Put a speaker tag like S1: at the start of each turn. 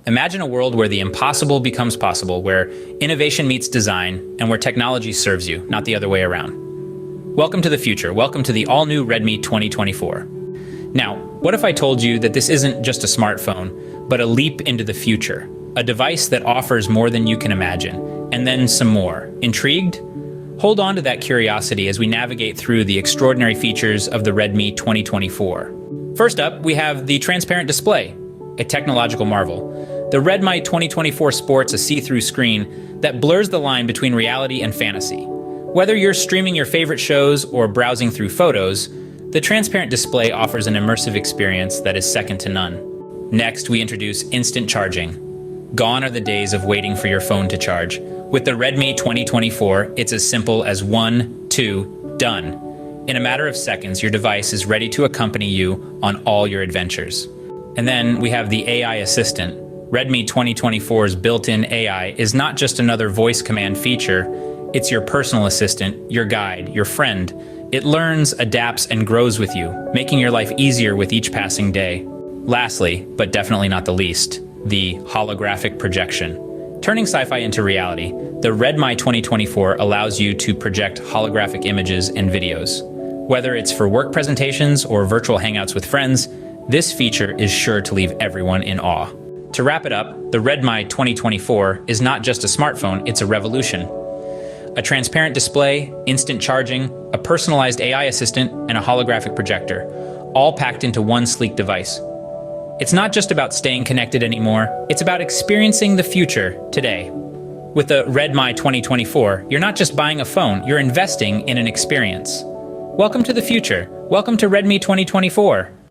S1: Imagine a world where the impossible becomes possible, where innovation meets design, and where technology serves you, not the other way around. Welcome to the future. Welcome to the all-new Redmi 2024. Now, what if I told you that this isn't just a smartphone, but a leap into the future? A device that offers more than you can imagine, and then some more. Intrigued? Hold on to that curiosity as we navigate through the extraordinary features of the Redmi 2024. First up, we have the transparent display, a technological marvel. The Redmi 2024 sports a see-through screen that blurs the line between reality and fantasy. Whether you're streaming your favorite shows or browsing through photos, the transparent display offers an immersive experience that is second to none. Next, we introduce instant charging. Gone are the days of waiting for your phone to charge. With the Redmi 2024, it's as simple as 1, 2, done. In a matter of seconds, your device is ready to accompany you on all your adventures. And then we have the AI assistant. Redmi 2024's built-in AI is not just another voice command feature, it's your personal assistant, your guide, your friend. It learns, adapts, and grows with you, making your life easier with each passing day. Lastly, but definitely not the least, the holographic projection. Turning sci-fi into reality, the Redmi 2024 allows you to project holographic images and videos. Whether it's for work presentations or virtual hangouts with friends, this feature is sure to leave everyone in awe. To wrap it up, the Redmi 2024 is not just a smartphone, it's a revolution. A transparent display, instant charging, a personalized AI assistant, and a holographic projector, all packed into one sleek device. It's not just about staying connected anymore, it's about experiencing the future today. With the Redmi 2024, you're not just buying a phone, you're investing in an experience. Welcome to the future. Welcome to Redmi 2024.